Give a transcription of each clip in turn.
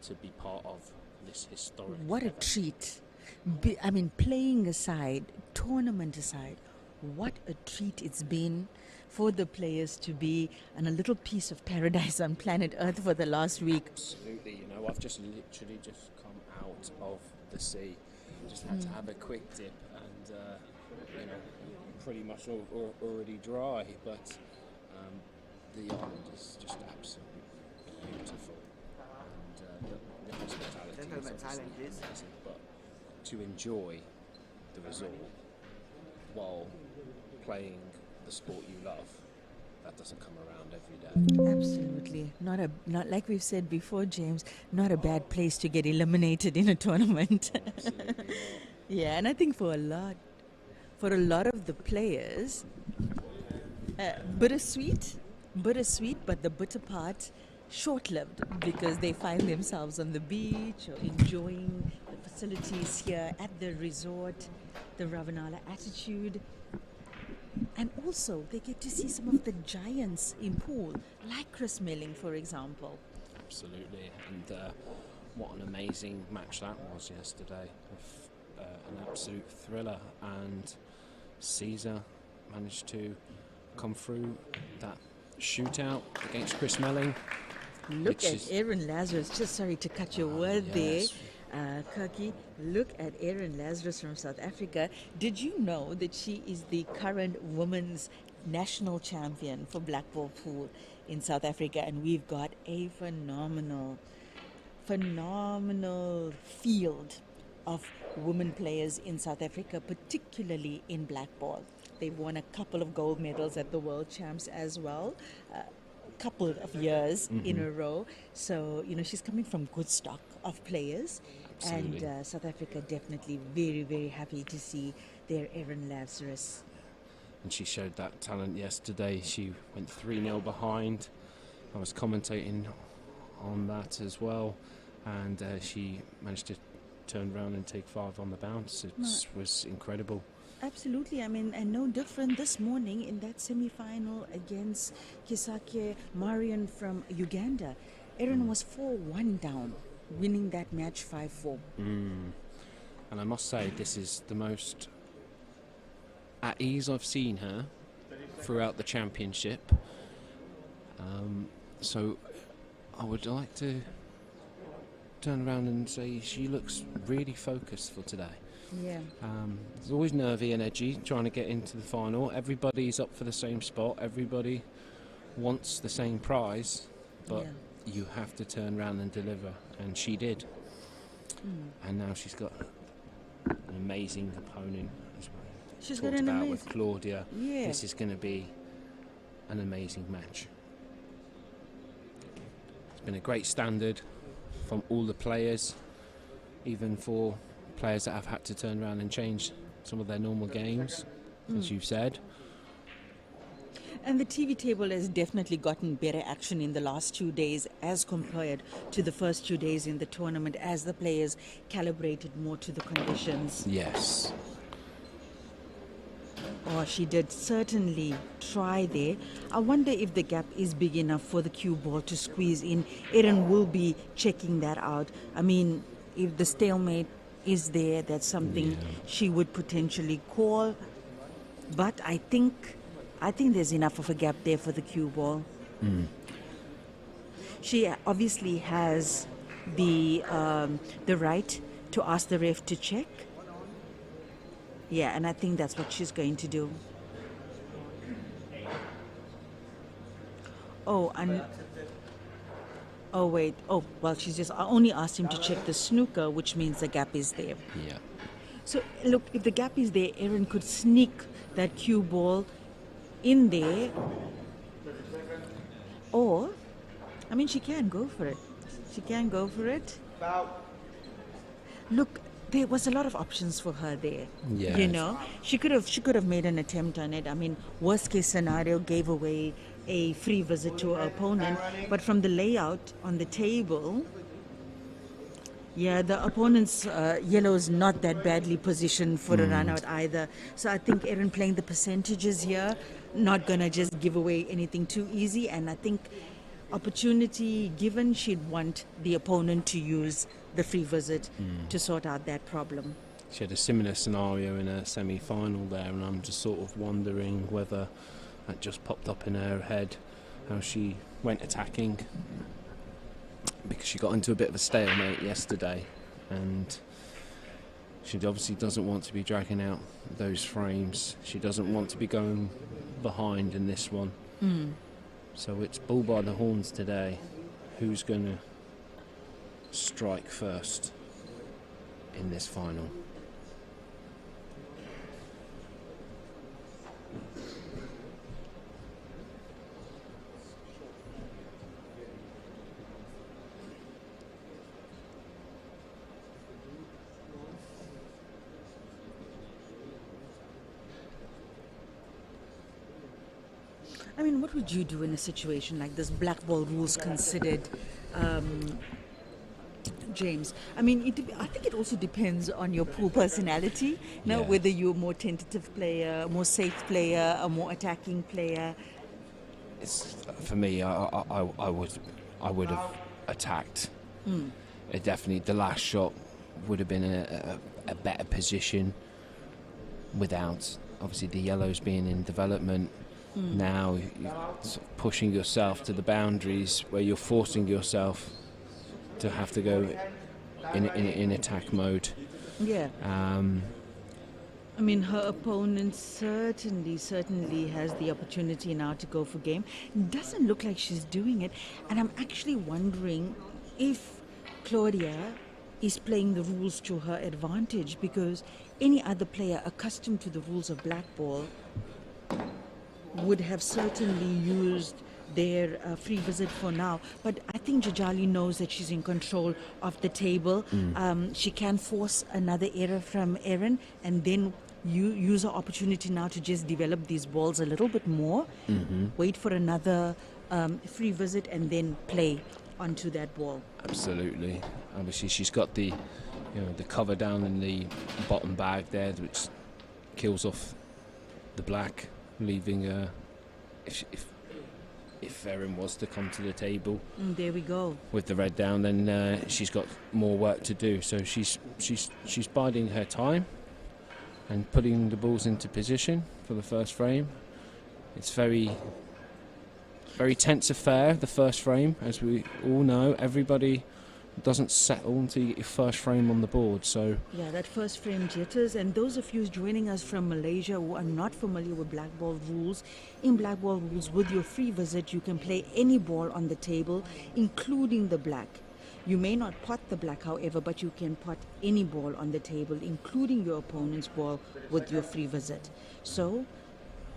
to be part of this historic What a event. treat. I mean, playing aside, tournament aside, what a treat it's been for the players to be on a little piece of paradise on planet Earth for the last week. Absolutely, I've just literally just come out of the sea, just had to have a quick dip, and pretty much already dry, but the island is just absolutely beautiful, and the hospitality is obviously amazing, but to enjoy the resort while playing the sport you love, that doesn't come around every day. Absolutely. Not like we've said before, James, not a bad place to get eliminated in a tournament. Absolutely not. Yeah, and I think for a lot of the players, bittersweet, but the bitter part short-lived, because they find themselves on the beach or enjoying the facilities here at the resort, the Ravanala attitude. And also, they get to see some of the giants in pool, like Chris Melling, for example. Absolutely, and what an amazing match that was yesterday. An absolute thriller, and Caesar managed to come through that shootout against Chris Melling. Look at Aaron Lazarus. Just sorry to cut your word yes. there, Kaki. Look at Aaron Lazarus from South Africa. Did you know that she is the current women's national champion for black ball pool in South Africa? And we've got a phenomenal field of women players in South Africa, particularly in black ball. They've won a couple of gold medals at the World Champs as well, couple of years in a row. So, she's coming from good stock of players. Absolutely. And South Africa definitely very, very happy to see their Aaron Lazarus. And she showed that talent yesterday. She went 3-0 behind. I was commentating on that as well. And she managed to turn around and take 5 on the bounce. It was incredible. Absolutely. I mean, and no different this morning in that semi-final against Kisake Marion from Uganda. Aaron was 4-1 down, winning that match 5-4. And I must say, this is the most at ease I've seen her throughout the championship. So I would like to turn around and say she looks really focused for today. Yeah. It's always nervy and edgy trying to get into the final. Everybody's up for the same spot. Everybody wants the same prize, but you have to turn around and deliver, and she did. And now she's got an amazing opponent as well. She's Talked got an about amazing with Claudia. Yeah. This is going to be an amazing match. It's been a great standard from all the players, even for players that have had to turn around and change some of their normal games, as you've said. And the TV table has definitely gotten better action in the last 2 days as compared to the first 2 days in the tournament, as the players calibrated more to the conditions. Yes. Oh, she did certainly try there. I wonder if the gap is big enough for the cue ball to squeeze in. Erin will be checking that out. I mean, if the stalemate is there, that's something she would potentially call. But I think there's enough of a gap there for the cue ball. She obviously has the right to ask the ref to check. Yeah, and I think that's what she's going to do. Oh, wait. Oh, well, she's just only asked him to check the snooker, which means the gap is there. Yeah. So, look, if the gap is there, Erin could sneak that cue ball in there. Or, I mean, she can go for it. Look, there was a lot of options for her there. Yeah. She could have made an attempt on it. I mean, worst case scenario, gave away a free visit to her opponent. But from the layout on the table, the opponent's yellow is not that badly positioned for a run out either. So I think Erin playing the percentages here, not gonna just give away anything too easy. And I think opportunity given, she'd want the opponent to use the free visit to sort out that problem. She had a similar scenario in a semi-final there, and I'm just sort of wondering whether that just popped up in her head, how she went attacking, because she got into a bit of a stalemate yesterday, and she obviously doesn't want to be dragging out those frames. She doesn't want to be going behind in this one. So it's bull by the horns today. Who's going to strike first in this final? I mean, what would you do in a situation like this, black ball rules considered, James? I mean, I think it also depends on your pool personality, Yeah. whether you're a more tentative player, a more safe player, a more attacking player. It's, for me, I would have attacked. It definitely, the last shot would have been a better position without, obviously, the yellows being in development. Now you're sort of pushing yourself to the boundaries where you're forcing yourself to have to go in attack mode. Yeah. I mean, her opponent certainly has the opportunity now to go for game. Doesn't look like she's doing it. And I'm actually wondering if Claudia is playing the rules to her advantage, because any other player accustomed to the rules of black ball would have certainly used their free visit for now. But I think Jajali knows that she's in control of the table. She can force another error from Erin, and then use her opportunity now to just develop these balls a little bit more. Wait for another free visit and then play onto that ball. Absolutely. Obviously, she's got the cover down in the bottom bag there, which kills off the black, leaving if Erin was to come to the table, There we go. with the red down, then she's got more work to do. So she's biding her time and putting the balls into position for the first frame. It's very tense affair, the first frame, as we all know. Everybody doesn't settle until you get your first frame on the board. So Yeah, that first frame jitters. And those of you joining us from Malaysia who are not familiar with black ball rules, in black ball rules, with your free visit, you can play any ball on the table, including the black. You may not pot the black, however, but you can pot any ball on the table, including your opponent's ball, with your free visit. So,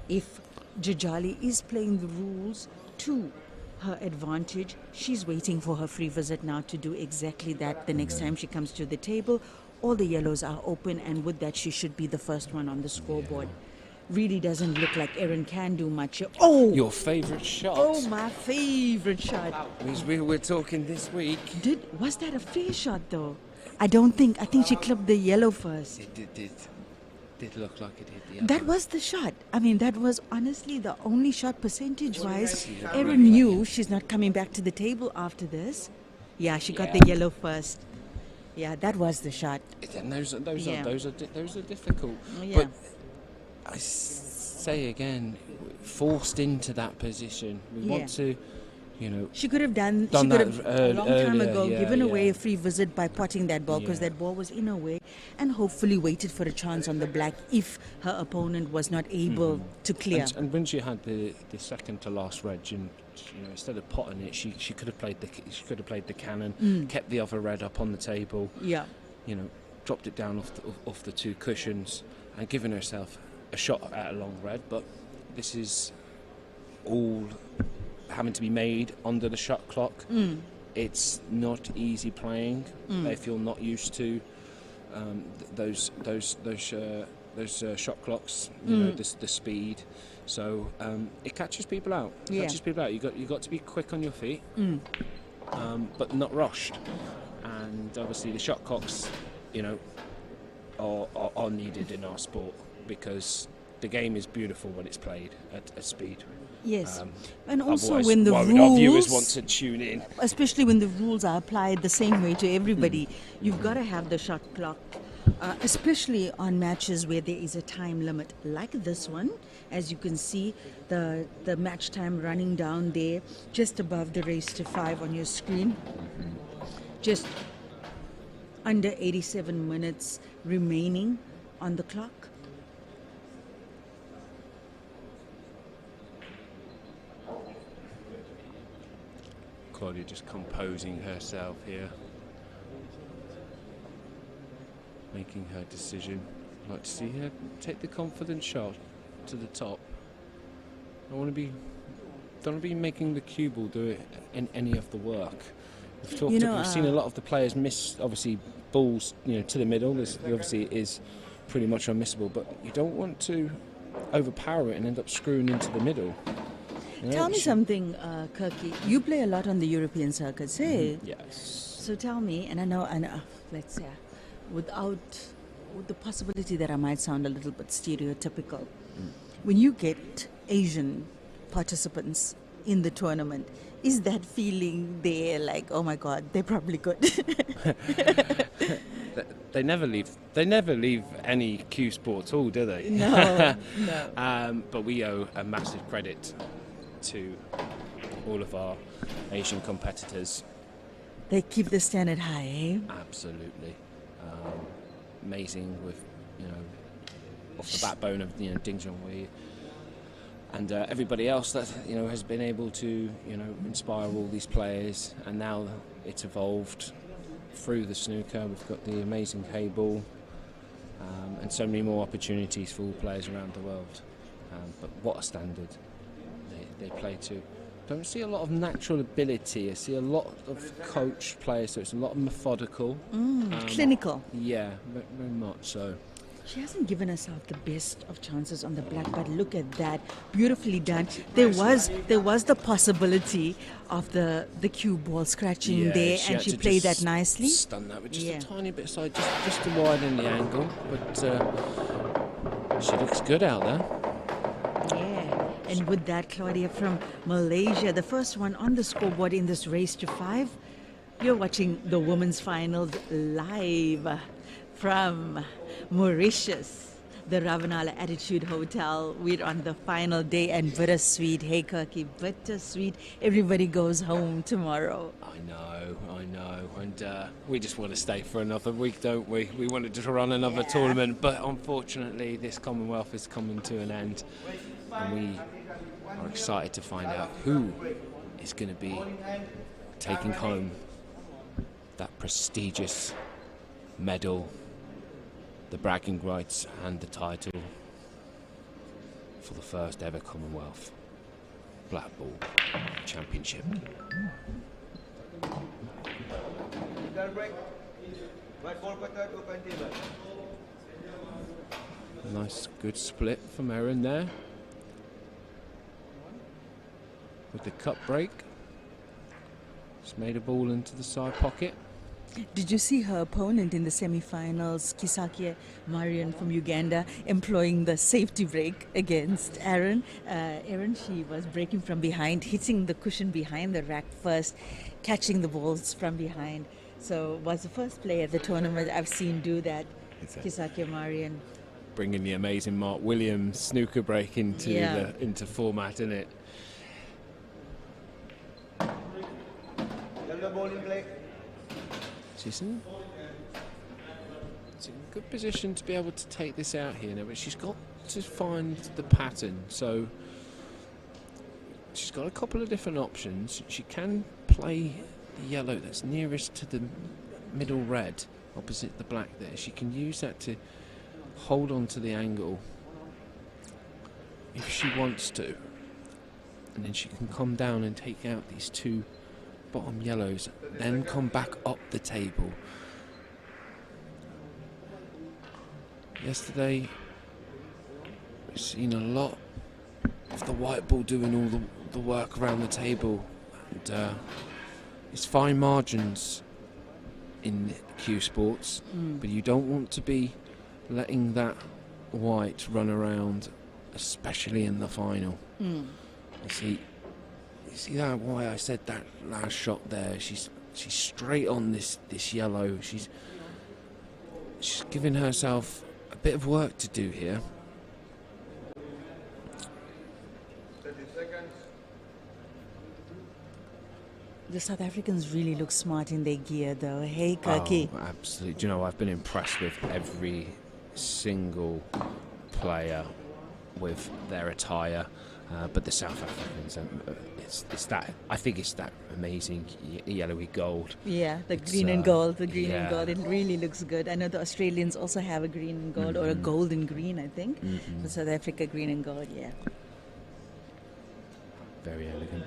if Jajali is playing the rules to her advantage, she's waiting for her free visit now to do exactly that. The next time she comes to the table, all the yellows are open, and with that she should be the first one on the scoreboard. Really doesn't look like Erin can do much. Oh! your favourite shot. Oh, my favorite shot. We were talking this week. Was that a fair shot though? I think she clipped the yellow first. It did look like it hit the other. That was the shot. I mean, that was honestly the only shot percentage-wise. Erin knew she's not coming back to the table after this. Yeah, she got the yellow first. Yeah, that was the shot. And those Yeah. are difficult. Yeah. But I say again, forced into that position. We want to, She could have done Done she could that have a long time earlier, ago yeah, given away yeah. a free visit by potting that ball, because Yeah. that ball was in her way, and hopefully waited for a chance on the black if her opponent was not able to clear. And when she had the second to last red, and instead of potting it, she could have played the cannon, kept the other red up on the table, Yeah. dropped it down off the two cushions, and given herself a shot at a long red. But this is all having to be made under the shot clock. It's not easy playing if you're not used to those shot clocks. The speed. So it catches people out. Yeah. You got to be quick on your feet, but not rushed. And obviously the shot clocks, are needed in our sport, because the game is beautiful when it's played at speed. Yes, and also Otherwise, when the why would our viewers rules, want to tune in? especially when the rules are applied the same way to everybody, you've got to have the shot clock, especially on matches where there is a time limit, like this one. As you can see, the match time running down there, just above the race to 5 on your screen. Just under 87 minutes remaining on the clock. Claudia just composing herself here, making her decision. I'd like to see her take the confident shot to the top. Don't want to be making the cue ball do it in any of the work. We've seen a lot of the players miss, obviously, balls to the middle. This obviously is pretty much unmissable, but you don't want to overpower it and end up screwing into the middle. Tell me something, Kirky. You play a lot on the European circuits, eh? Yes. So tell me, and I know, let's say, with the possibility that I might sound a little bit stereotypical, when you get Asian participants in the tournament, is that feeling there like, oh my God, they're probably good? They never leave any cue sport at all, do they? No. But we owe a massive credit to all of our Asian competitors. They keep the standard high, eh? Absolutely. Amazing with, off the backbone of, Ding Junhui and everybody else that, has been able to, inspire all these players. And now it's evolved through the snooker. We've got the amazing hay ball and so many more opportunities for all players around the world. But what a standard they play to. Don't see a lot of natural ability. I see a lot of coach players, so it's a lot of methodical. Clinical. Yeah, very much so. She hasn't given herself the best of chances on the black, but look at that, beautifully done. There was the possibility of the cue ball scratching there, and she played that nicely. Stun that with just a tiny bit side, just to widen the angle. But she looks good out there. Yeah, and with that, Claudia from Malaysia, the first one on the scoreboard in this race to 5. You're watching the women's finals live from Mauritius, the Ravanala Attitude Hotel. We're on the final day, and bittersweet. Hey, Kirky, bittersweet. Everybody goes home tomorrow. I know. And we just want to stay for another week, don't we? We wanted to run another tournament, but unfortunately this Commonwealth is coming to an end. And we are excited to find out who is going to be taking home that prestigious medal, the bragging rights and the title for the first ever Commonwealth Black Ball Championship. Nice, good split from Erin there with the cut break. Just made a ball into the side pocket. Did you see her opponent in the semi-finals, Kisakie Marian from Uganda, employing the safety break against Erin? Erin, she was breaking from behind, hitting the cushion behind the rack first, catching the balls from behind. So was the first player at the tournament I've seen do that, Kisakie Marian. Bringing the amazing Mark Williams snooker break into format, isn't it? She's in a good position to be able to take this out here now, but she's got to find the pattern. So she's got a couple of different options. She can play the yellow that's nearest to the middle red, opposite the black there. She can use that to hold on to the angle if she wants to, and then she can come down and take out these two bottom yellows, then come back up the table. Yesterday we've seen a lot of the white ball doing all the work around the table, and it's fine margins in cue sports, but you don't want to be letting that white run around especially in the final. You see that why I said that last shot there. She's straight on this yellow. She's giving herself a bit of work to do here. The South Africans really look smart in their gear, though. Hey, Kaki. Oh, absolutely. Do you know, I've been impressed with every single player with their attire, but the South Africans, it's that. I think it's that amazing yellowy gold. Yeah, the green and gold. The green and gold. It really looks good. I know the Australians also have a green and gold, or a gold and green, I think. But South Africa, green and gold, yeah. Very elegant.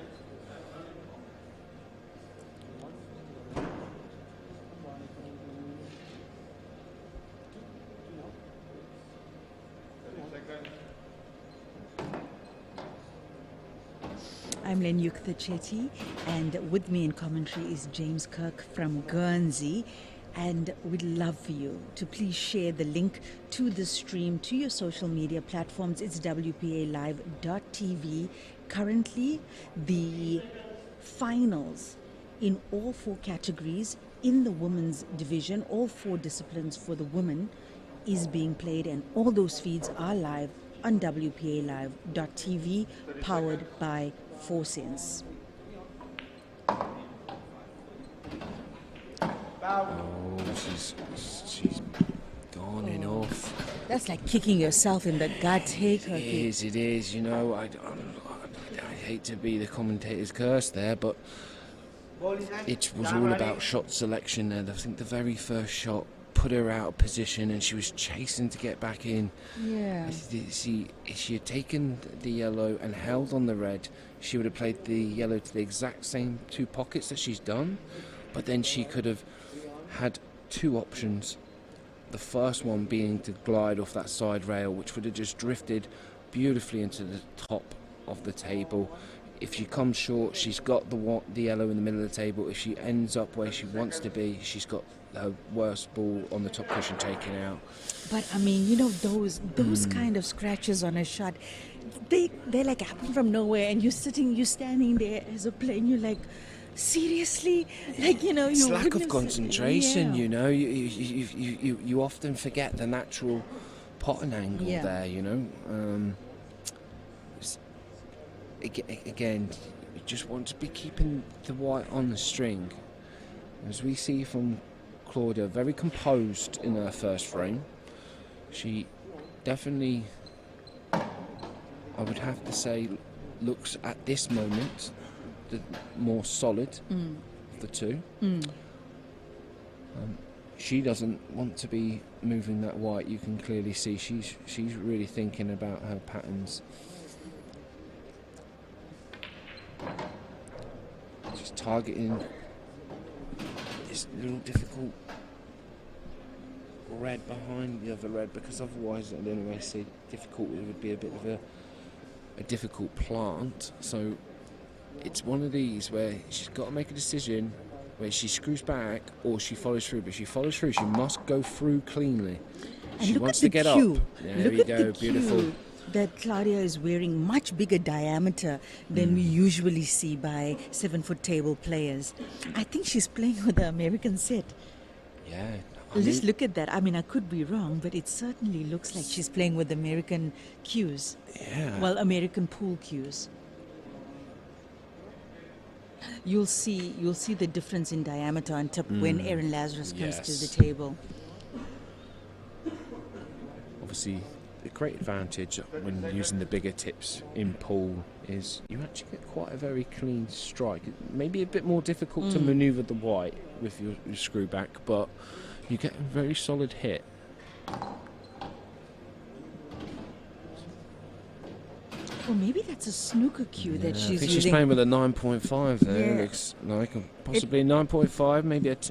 I'm Lenyukta Chetty, and with me in commentary is James Kirk from Guernsey. And we'd love for you to please share the link to the stream to your social media platforms. It's WPALive.tv. Currently, the finals in all 4 categories in the women's division, all 4 disciplines for the women, is being played, and all those feeds are live on WPALive.tv, powered by 4 Sense. Oh, she's gone enough. That's like kicking yourself in the gut. Hey, It is. You know, I hate to be the commentator's curse there, but it was all about shot selection there. I think the very first shot put her out of position, and she was chasing to get back in. Yeah. If she had taken the yellow and held on the red, she would have played the yellow to the exact same 2 pockets that she's done, but then she could have had 2 options. The first one being to glide off that side rail, which would have just drifted beautifully into the top of the table. If she comes short, she's got the yellow in the middle of the table. If she ends up where she wants to be, she's got her worst ball on the top cushion taken out. But I mean, you know, those kind of scratches on a shot, they like happen from nowhere, and you're standing there as a player, and you're like, seriously, like, you know, it's lack of concentration. Yeah. You know, you often forget the natural potting angle there. You know, again, you just want to be keeping the white on the string, as we see from Claudia, very composed in her first frame. She definitely, I would have to say, looks at this moment the more solid of the 2. She doesn't want to be moving that white. You can clearly see she's really thinking about her patterns. Just targeting this little difficult red behind the other red, because otherwise, I don't know, I say difficult, it would be a bit of a difficult plant. So it's one of these where she's got to make a decision where she screws back or she follows through. But if she follows through, she must go through cleanly. And she look wants at the to get cue. up. There we go, beautiful. That Claudia is wearing much bigger diameter than we usually see by 7-foot table players. I think she's playing with the American set. Yeah. Just look at that. I mean, I could be wrong, but it certainly looks like she's playing with American cues. Yeah. Well, American pool cues. You'll see the difference in diameter on top when Erin Lazarus comes to the table. Obviously, the great advantage when using the bigger tips in pool is you actually get quite a very clean strike. It may be a bit more difficult to manoeuvre the white with your screw back, but you get a very solid hit. Or maybe that's a snooker cue that she's using. I think she's playing with a 9.5 there. It looks like possibly a 9.5,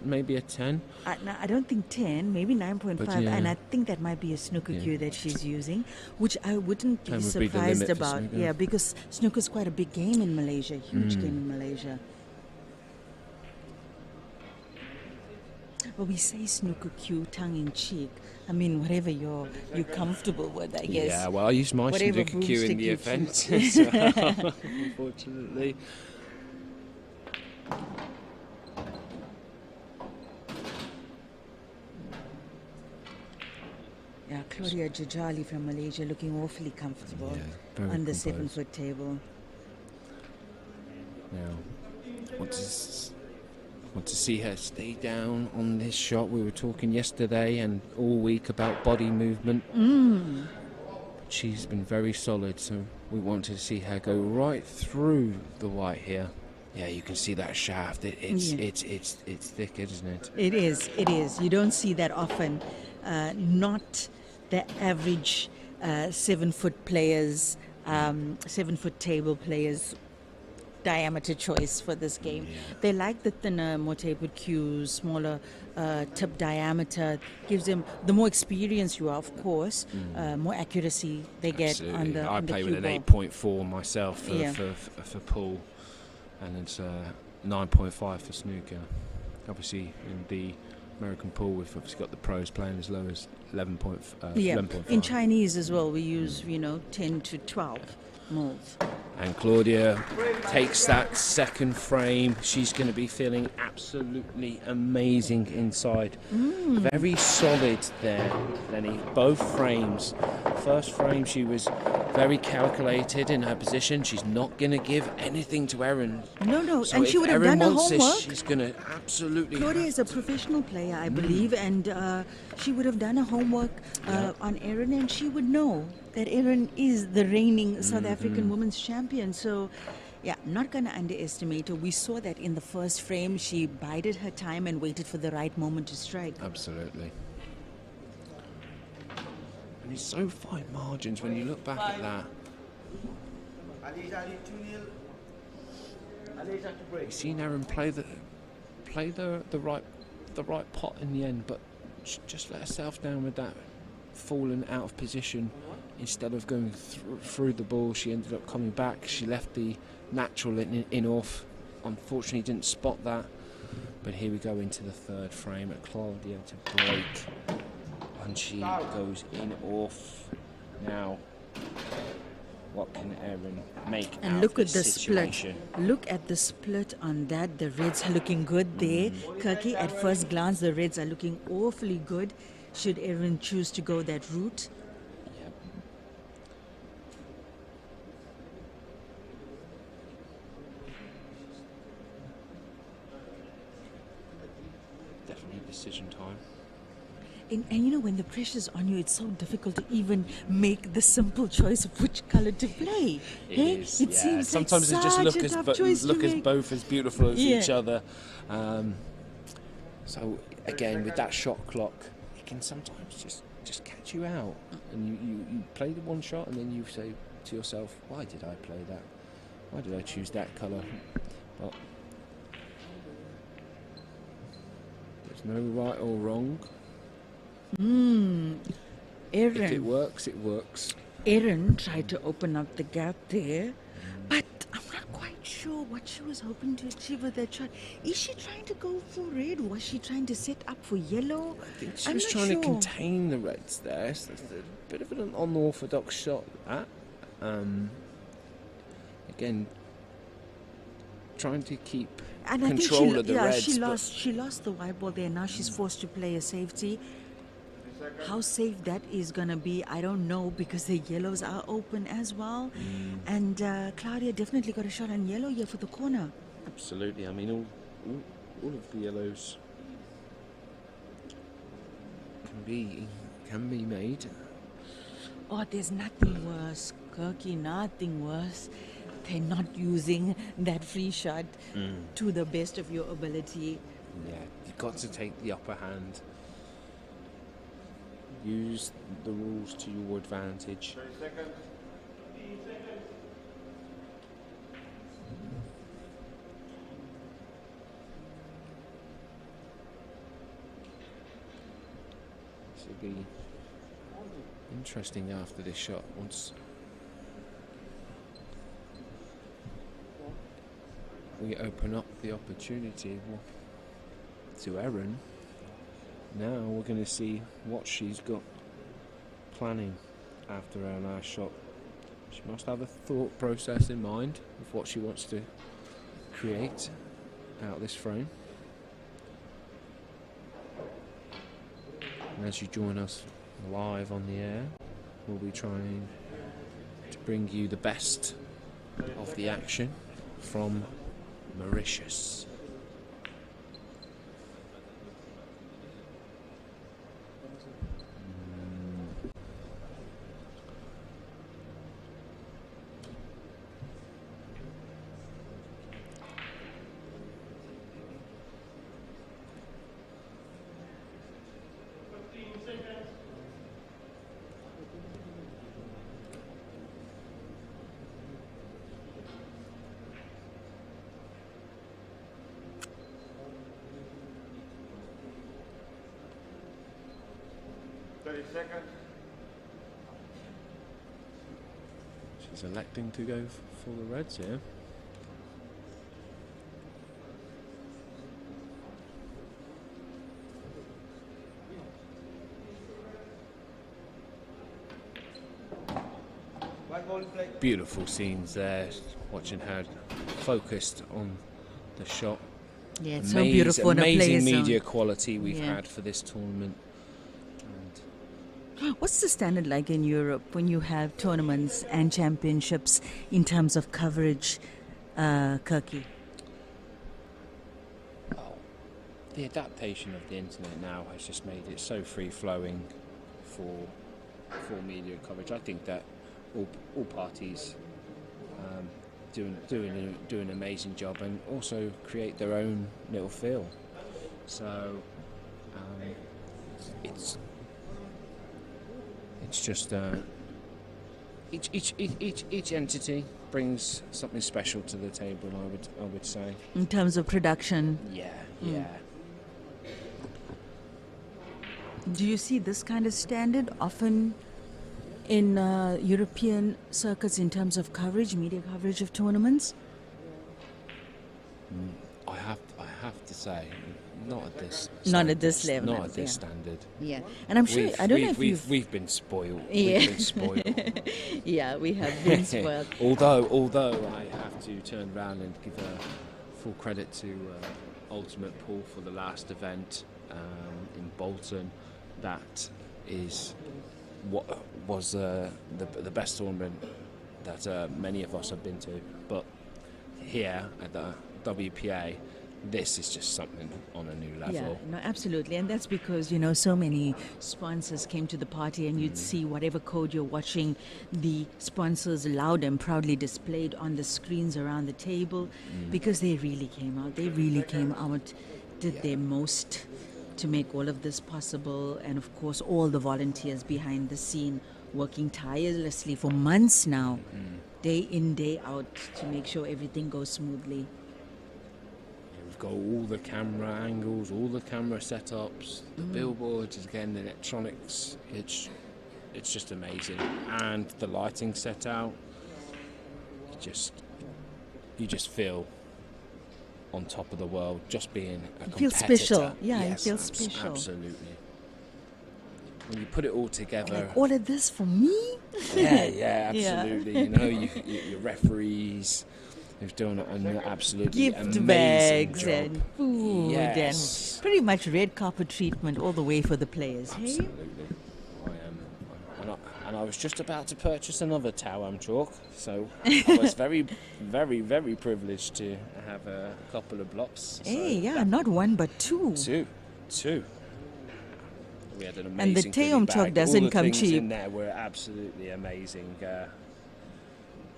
maybe a 10. No, I don't think 10, maybe 9.5, and I think that might be a snooker cue that she's using, which I wouldn't be surprised about. Yeah, because snooker's quite a big game in Malaysia, huge game in Malaysia. Well, we say snooker cue tongue in cheek. I mean, whatever you're comfortable with, I guess. Yeah, well, I used my Whatever snooker cue in broomstick the you event, choose. so, unfortunately. Yeah, Claudia Jajali from Malaysia looking awfully comfortable Yeah, very on the composed. 7-foot table. Now, want to see her stay down on this shot. We were talking yesterday and all week about body movement. She's been very solid, so we want to see her go right through the white here. Yeah, you can see that shaft. It's thick, isn't it? It is, it is. You don't see that often. Not the average 7-foot players, 7-foot table players diameter choice for this game. Yeah. They like the thinner, more tapered cues, smaller tip diameter. Gives them, the more experience you are, of course, more accuracy they get Absolutely. on the I on the play cue with an ball. 8.4 myself for, Yeah. for pool, and it's 9.5 for snooker. Obviously, in the American pool, we've obviously got the pros playing as low as 11.5. Yeah, 11.5. in Chinese as well, we use 10 to 12 moves. And Claudia takes that second frame. She's going to be feeling absolutely amazing inside. Very solid there, Lenny. Both frames. First frame, she was very calculated in her position. She's not going to give anything to Erin. No, So and if she would have Erin done her wants homework. this, she's going to absolutely. Claudia have is a professional player, I believe, and she would have done her homework on Erin, and she would know that Erin is the reigning South African women's champion. So, yeah, not going to underestimate her. We saw that in the first frame. She bided her time and waited for the right moment to strike. Absolutely. And it's so fine margins when you look back at that. You've seen Erin play the right pot in the end, but she just let herself down with that, falling out of position. Instead of going through the ball, she ended up coming back. She left the natural in off. Unfortunately, didn't spot that. But here we go into the third frame at Claudia to break, and she goes in off. Now, what can Erin make And out look of at the this situation? split. Look at the split on that. The reds are looking good there. Kirky, at first glance, the reds are looking awfully good. Should Erin choose to go that route? Yep. Definitely decision time. And when the pressure's on you, it's so difficult to even make the simple choice of which color to play. It Hey? is. It Yeah. seems Sometimes like they just such look a as tough choice to look as make. both as beautiful as Yeah. each other. So again, with that shot clock, it can sometimes just catch you out, and you play the one shot, and then you say to yourself, "Why did I play that? Why did I choose that colour?" But there's no right or wrong. If it Erin. works, it works. Erin tried to open up the gap there, but I'm not quite sure what she was hoping to achieve with that shot. Is she trying to go for red? Was she trying to set up for yellow? I think she I'm was not trying sure. to contain the reds there. It's a bit of an unorthodox shot, that. Again, trying to keep And I think control of the reds. she but lost the white ball there. Now she's forced to play a safety. How safe that is gonna be, I don't know, because the yellows are open as well. And Claudia definitely got a shot on yellow here for the corner. absolutely. I mean, all of the yellows can be made. Oh, there's nothing worse, Kirky, nothing worse than not using that free shot to the best of your ability. Yeah, you've got to take the upper hand. Use the rules to your advantage. This will be interesting after this shot. Once we open up the opportunity to Erin. now we're going to see what she's got planning after her last shot. She must have a thought process in mind of what she wants to create out of this frame. And as you join us live on the air, we'll be trying to bring you the best of the action from Mauritius. She's electing to go for the reds here. Beautiful scenes there, watching her focused on the shot. Yeah, it's so beautiful. Amazing media quality we've had for this tournament. What's the standard like in Europe when you have tournaments and championships in terms of coverage, Kirky? Oh, the adaptation of the internet now has just made it so free-flowing for media coverage. I think that all parties do an amazing job and also create their own little feel. So it's just each entity brings something special to the table. I would say in terms of production. Yeah. Do you see this kind of standard often in European circuits in terms of coverage, media coverage of tournaments? I have to say, not at this. Not at this level. Not at this standard. Yeah, and I'm sure I don't know if we've been spoiled. Yeah. We've been spoiled. Yeah, we have been spoiled. although I have to turn around and give full credit to Ultimate Pool for the last event in Bolton. That is what was the best tournament that many of us have been to. But here at the WPA, this is just something on a new level. Yeah, no, absolutely. And that's because, so many sponsors came to the party, and you'd see whatever code you're watching, the sponsors loud and proudly displayed on the screens around the table, because they really came out. They really came out, did their most to make all of this possible. And of course, all the volunteers behind the scene working tirelessly for months now, day in, day out, to make sure everything goes smoothly. We've got all the camera angles, all the camera setups, the billboards, again, the electronics. It's just amazing. And the lighting set out, you just feel on top of the world, just being a competitor. Feel special. Yeah, yes, it feels special. Absolutely. When you put it all together. Like, all of this for me? Yeah, absolutely. Your referees who've done an absolutely gift amazing bags job. and food and pretty much red carpet treatment all the way for the players. Absolutely. And I was just about to purchase another Tawam chalk, so I was very, very, very privileged to have a couple of blocks. Not one but two. Two. We had an amazing and the Tawam chalk doesn't all the come things cheap. in there were absolutely amazing.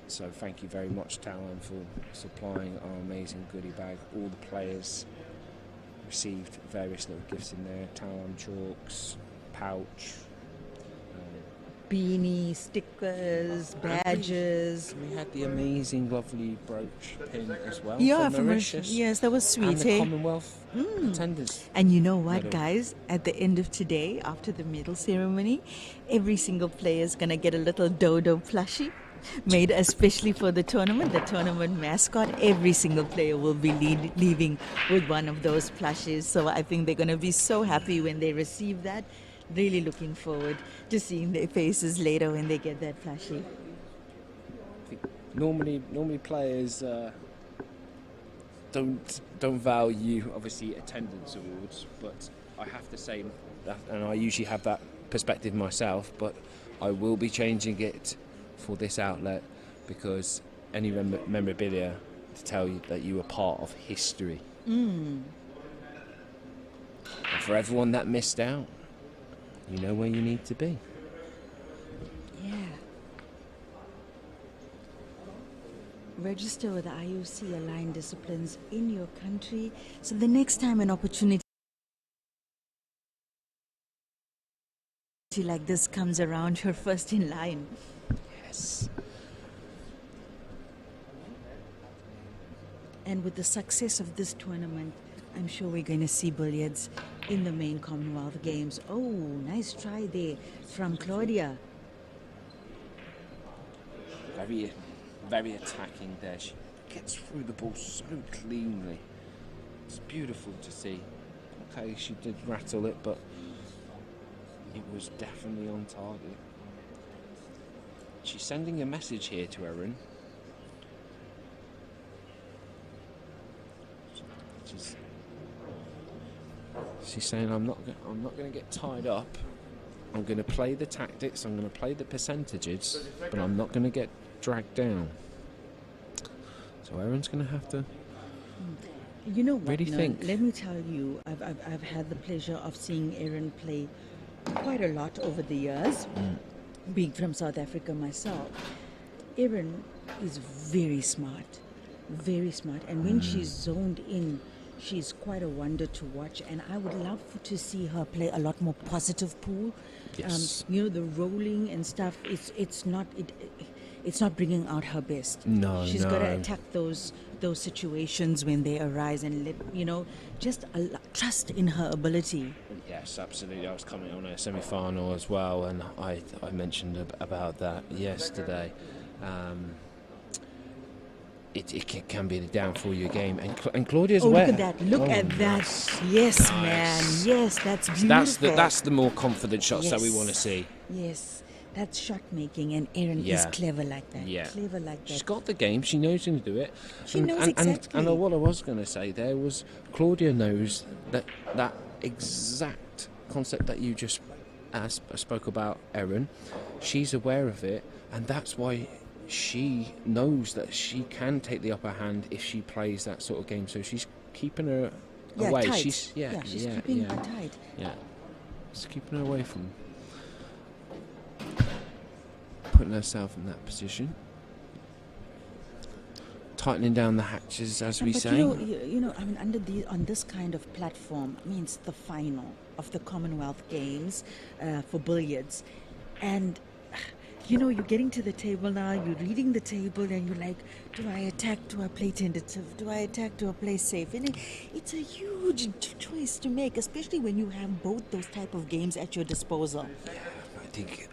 So thank you very much, Tawam, for supplying our amazing goodie bag. All the players received various little gifts in there: Tawam chalks, pouch. Beanie, stickers, badges. We had the amazing, lovely brooch pin as well. Yeah, from Mauritius. Yes, that was sweet. And the Commonwealth attenders. And you know what, guys? At the end of today, after the medal ceremony, every single player is going to get a little dodo plushie. made especially for the tournament mascot. Every single player will be leaving with one of those plushes. So I think they're going to be so happy when they receive that. Really looking forward to seeing their faces later when they get that plushie. Normally players don't value obviously attendance awards, but I have to say that, and I usually have that perspective myself, but I will be changing it for this outlet because any memorabilia to tell you that you were part of history. And for everyone that missed out, you know where you need to be. Yeah. Register with the IOC aligned disciplines in your country. So the next time an opportunity like this comes around, you're first in line. Yes. And with the success of this tournament, I'm sure we're going to see billiards in the main Commonwealth Games. Oh, nice try there from Claudia. Very attacking there. She gets through the ball so cleanly. It's beautiful to see. Okay, she did rattle it, but it was definitely on target. She's sending a message here to Erin. She's saying, I'm not going to get tied up. I'm going to play the tactics. I'm going to play the percentages, but I'm not going to get dragged down. So Erin's going to have to. You know what? Really think. Let me tell you, I've had the pleasure of seeing Erin play quite a lot over the years. Being from South Africa myself, Erin is very smart, and when she's zoned in, she's quite a wonder to watch, and I would love to see her play a lot more positive pool. Yes. You know, the rolling and stuff, it's not bringing out her best. She's got to attack those situations when they arise and just trust in her ability. Yes, absolutely. I was coming on a semi-final as well, and I mentioned about that yesterday. It can be the downfall of your game, and Claudia's aware. Look at that! Look at that! Yes, nice. Man. Yes, that's beautiful. That's the more confident shots that we want to see. Yes, that's shot making, and Erin is clever like that. Yeah, clever like that. She's got the game. She knows how to do it. She knows exactly. And what I was going to say there was Claudia knows that exact concept that you just spoke about, Erin. She's aware of it, and that's why she knows that she can take the upper hand if she plays that sort of game. So she's keeping her away. Tight. She's keeping her tight. Yeah, she's keeping her away from putting herself in that position. Tightening down the hatches, as we say. You know, I mean, on this kind of platform, I mean, it's the final of the Commonwealth Games for billiards, and you're getting to the table now. You're reading the table, and you're like, do I attack? Do I play tentative? Do I attack? Do I play safe? And it's a huge choice to make, especially when you have both those type of games at your disposal.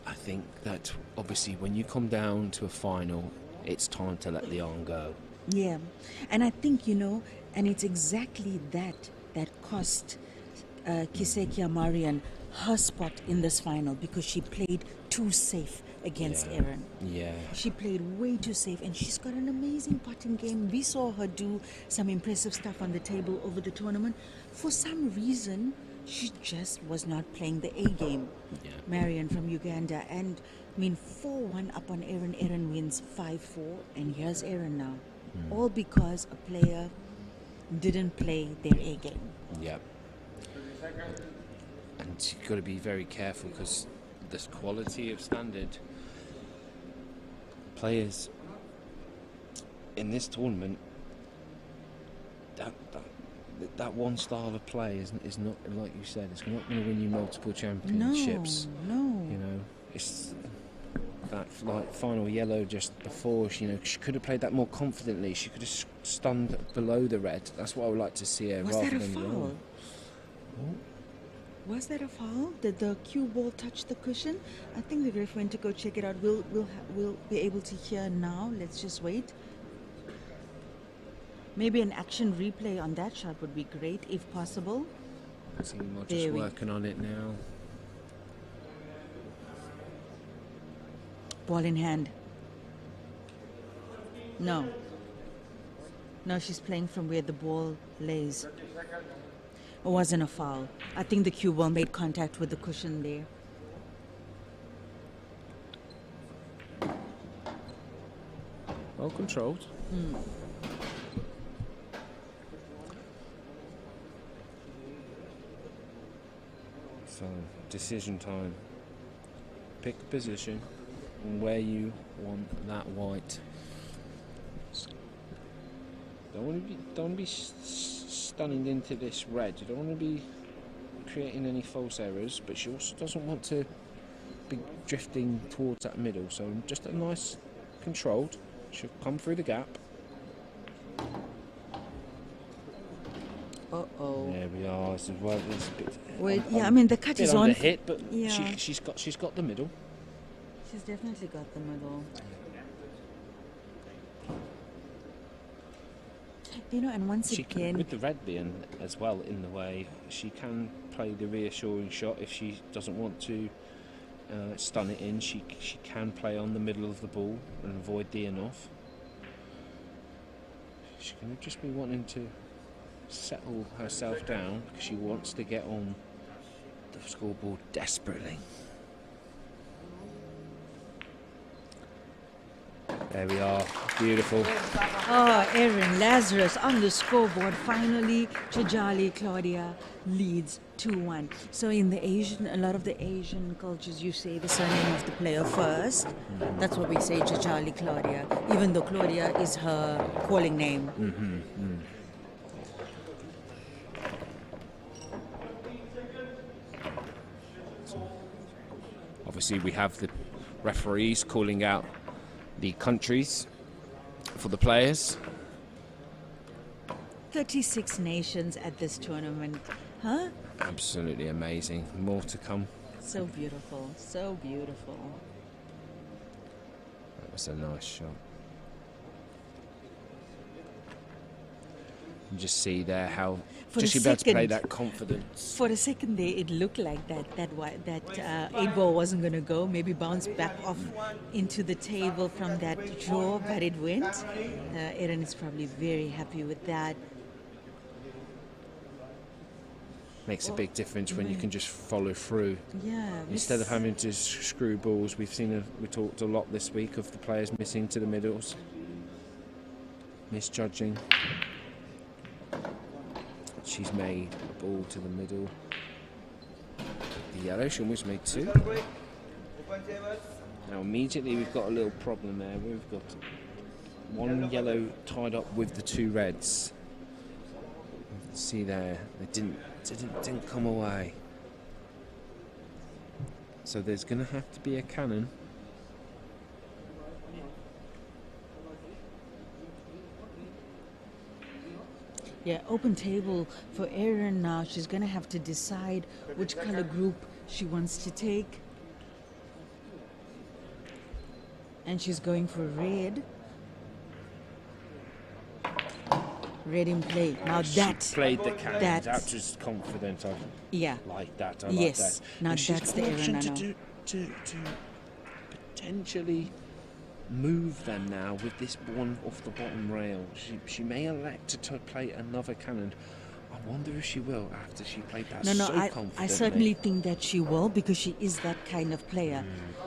I think that obviously when you come down to a final, it's time to let the arm go. Yeah, and I think, and it's exactly that cost Kisekia Marian her spot in this final, because she played too safe against Erin. Yeah. She played way too safe, and she's got an amazing putting game. We saw her do some impressive stuff on the table over the tournament. For some reason, she just was not playing the A game. Yeah. Marian from Uganda, and 4-1 up on Erin. Erin wins 5-4, and here's Erin now. All because a player didn't play their A game. Yeah. And you've got to be very careful, because this quality of standard players in this tournament, that one style of play is not, like you said, it's not going to win you multiple championships. No. It's that final yellow just before. She could have played that more confidently. She could have stunned below the red. That's what I would like to see her. Was rather that a than foul? Was that a foul? Did the cue ball touch the cushion? I think the ref went to go check it out. We'll be able to hear now. Let's just wait. Maybe an action replay on that shot would be great, if possible. Team are just working on it now. Ball in hand. No. No, she's playing from where the ball lays. It wasn't a foul. I think the cue ball made contact with the cushion there. Well controlled. So, decision time. Pick a position and where you want that white. Don't want to be stunning into this red. You don't want to be creating any false errors, but she also doesn't want to be drifting towards that middle. So just a nice controlled. She'll come through the gap. Uh-oh. There we are. This is well, it's a bit. Wait, yeah, I mean the cut is on. Hit, but yeah. she's got the middle. She's definitely got the middle. You know, and once again, with the red being as well in the way, she can play the reassuring shot if she doesn't want to stun it in. She can play on the middle of the ball and avoid the off. She can just be wanting to settle herself down because she wants to get on the scoreboard desperately. There we are, beautiful. oh, Erin Lazarus on the scoreboard. Finally, Chijali Claudia leads 2-1. So in the a lot of the Asian cultures, you say the surname of the player first. That's what we say, Chijali Claudia, even though Claudia is her calling name. Obviously, we have the referees calling out the countries for the players. 36 nations at this tournament. Huh? Absolutely amazing. More to come. So beautiful. So beautiful. That was a nice shot. You just see there how just be able to play that confidence. For a second there, it looked like that 8 ball wasn't going to go. Maybe bounce back off into the table from that draw, but it went. Erin is probably very happy with that. Makes a big difference when you can just follow through. Yeah. Instead of having to screw balls, we talked a lot this week of the players missing to the middles, misjudging. She's made a ball to the middle. The yellow, she almost made 2. Now immediately we've got a little problem there. We've got 1 yellow tied up with the 2 reds. See there, they didn't come away. So there's going to have to be a cannon. Yeah, open table for Erin now. She's going to have to decide which color group she wants to take. And she's going for red. Red in play. Now she that played the cannon. That was confident. I like that. I like that. Now that's the Erin now. To potentially move them now with this one off the bottom rail. She may elect to play another cannon. I wonder if she will after she played that confidently. I certainly think that she will, because she is that kind of player.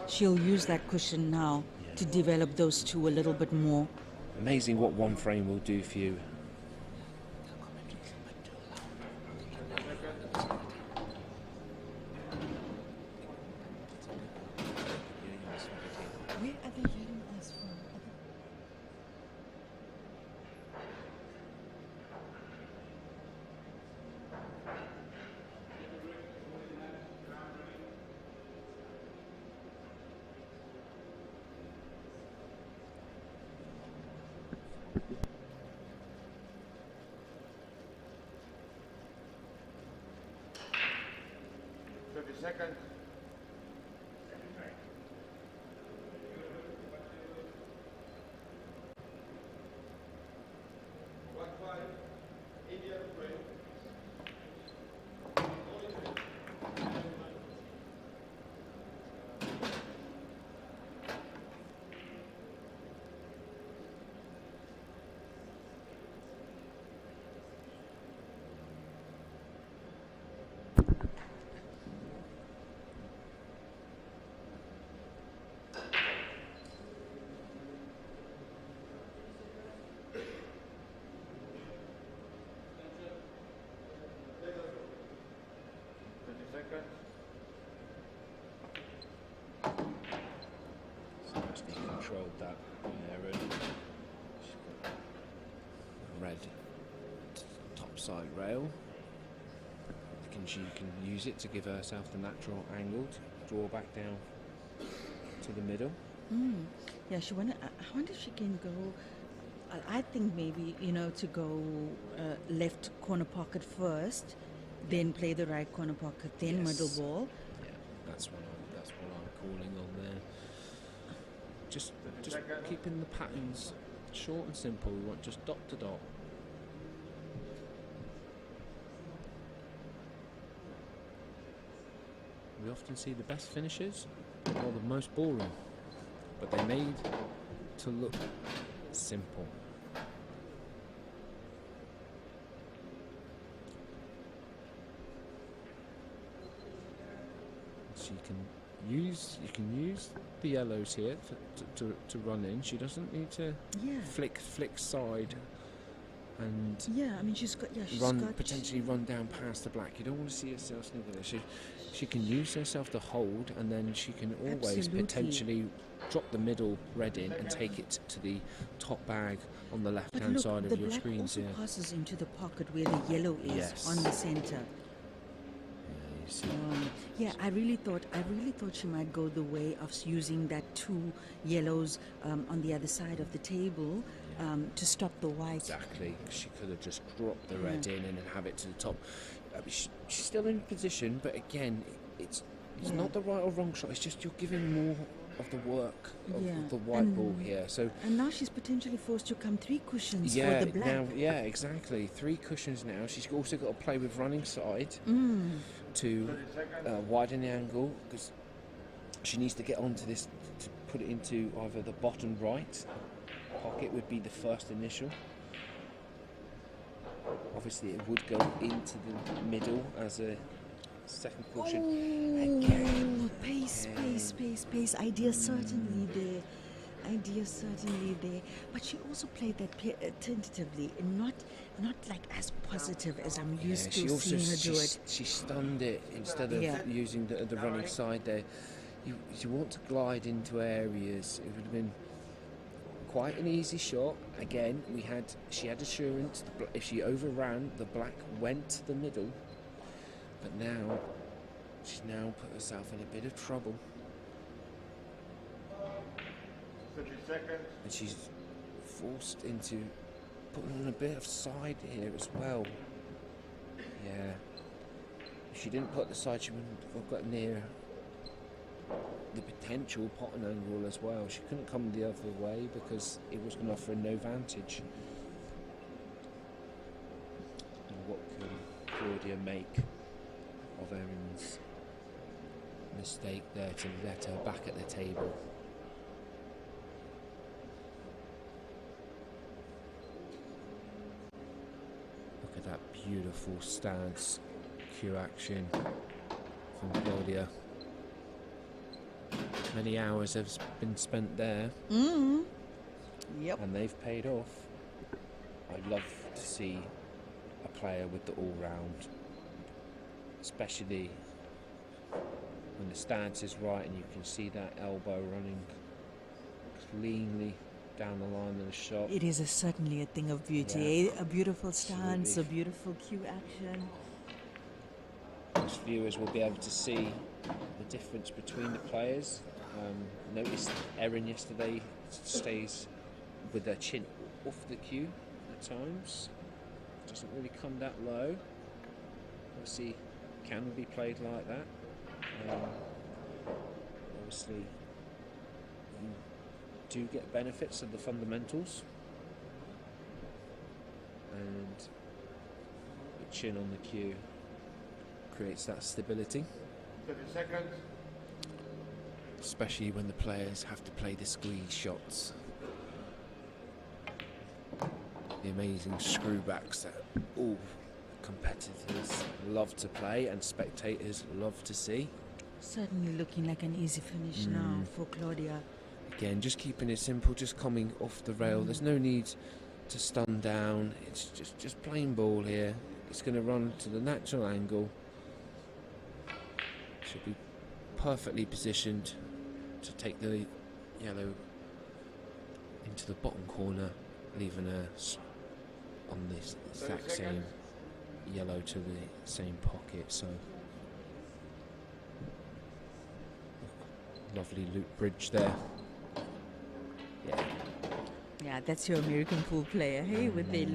She'll use that cushion now to develop those 2 a little bit more. Amazing what one frame will do for you. Where are they hearing us from? seconds. So actually controlled that area. Red top side rail. She can use it to give herself the natural angle to draw back down to the middle. Yeah, I wonder if she can go. I think maybe to go left corner pocket first, then play the right corner pocket, then middle ball. Yeah, that's what I'm calling on there. Just keeping the patterns short and simple. We want just dot to dot. We often see the best finishes or the most boring, but they're made to look simple. So you can use the yellows here to run in. She doesn't need to flick side and I mean she's got potentially run down past the black. You don't want to see herself sniffing there. She can use herself to hold, and then she can always potentially drop the middle red in and take it to the top bag on the left hand side of your screens. The black also passes into the pocket where the yellow is on the center. I really thought she might go the way of using that two yellows on the other side of the table to stop the white. Exactly. She could have just dropped the red in and then have it to the top. I mean, she's still in position, but again, it's not the right or wrong shot. It's just you're giving more of the work of the white ball here. So and now she's potentially forced to come 3 cushions for the black. Now, exactly. 3 cushions now. She's also got to play with running side to widen the angle, because she needs to get onto this to put it into either the bottom right pocket would be the first initial. Obviously it would go into the middle as a second cushion. Again. Pace. Idea certainly there. But she also played that tentatively, not like as positive as I'm used to seeing her do it. She stunned it instead of using the running side there. You want to glide into areas. It would have been quite an easy shot. Again, she had assurance. If she overran, the black went to the middle. But now, she's now put herself in a bit of trouble. 30 seconds. And she's forced into putting on a bit of side here as well. Yeah. If she didn't put the side, she wouldn't have got near the potential potting angle as well. She couldn't come the other way because it was going to offer no vantage. And what can Claudia make of Erin's mistake there to let her back at the table? Look at that beautiful stance cue action from Claudia. Many hours have been spent there. Yep. And they've paid off. I love to see a player with the all-round, especially when the stance is right and you can see that elbow running cleanly down the line of the shot. It is certainly a thing of beauty. A beautiful stance, a beautiful cue action. Most viewers will be able to see the difference between the players. Noticed Erin yesterday stays with her chin off the cue at times. Doesn't really come that low. Obviously, can be played like that. obviously you do get benefits of the fundamentals, and the chin on the cue creates that stability, 30 seconds. especially when the players have to play the squeeze shots. The amazing screwbacks that all competitors love to play and spectators love to see. Certainly looking like an easy finish now for Claudia. Again, just keeping it simple, just coming off the rail. There's no need to stun down. It's just plain ball here. It's going to run to the natural angle. Should be perfectly positioned to take the yellow into the bottom corner, leaving her on this exact same yellow to the same pocket. So lovely loop bridge there. Yeah. Yeah, that's your American pool player, hey, with their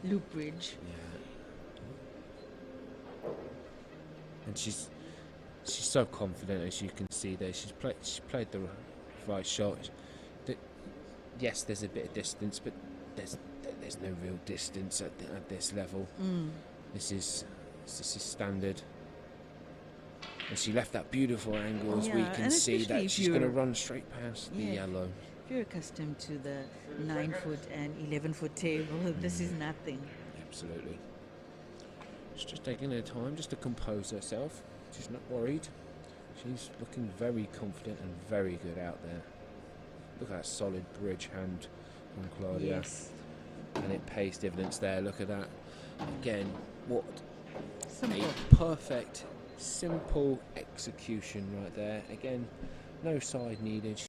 loop bridge. Yeah. And she's so confident, as you can see there. She played the right shot. Yes, there's a bit of distance, but there's no real distance at this level. This is standard. And she left that beautiful angle, as we can see that she's going to run straight past the yellow. If you're accustomed to the 9-foot and 11-foot table, this is nothing. Absolutely. She's just taking her time just to compose herself. She's not worried. She's looking very confident and very good out there. Look at that solid bridge hand from Claudia. Yes. And it pays dividends there. Look at that. Again, what Simple. a perfect, simple execution right there. Again, no side needed.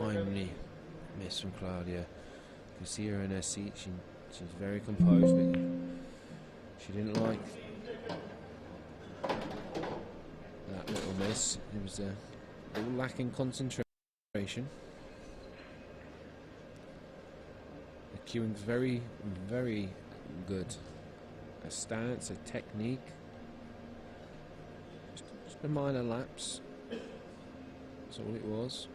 Timely miss from Claudia. You can see her in her seat. She's very composed, but she didn't like that little miss. It was a little lacking concentration. The cueing's very, very good. A stance, a technique. Just a minor lapse. That's all it was.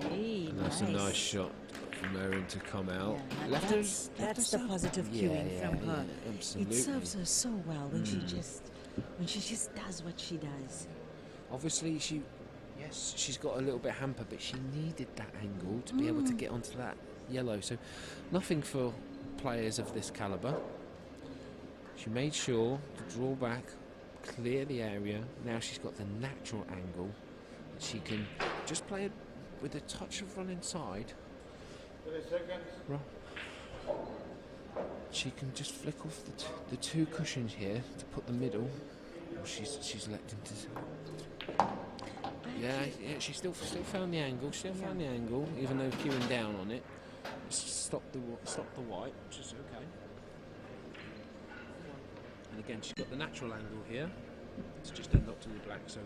Hey, And that's a nice shot from Erin to come out. Yeah, that's the positive cueing from her. Yeah, absolutely. It serves her so well when she just does what she does. Obviously, she's got a little bit hampered, but she needed that angle to be able to get onto that yellow. So nothing for players of this caliber. She made sure to draw back, clear the area. Now she's got the natural angle that she can just play it with a touch of run inside. 3 seconds. She can just flick off the two cushions here to put the middle. Oh, she's electing to. Yeah, she still found the angle. Found the angle, even though cueing down on it. Stop the white, which is okay. And again, she's got the natural angle here. It's just end up to the black, so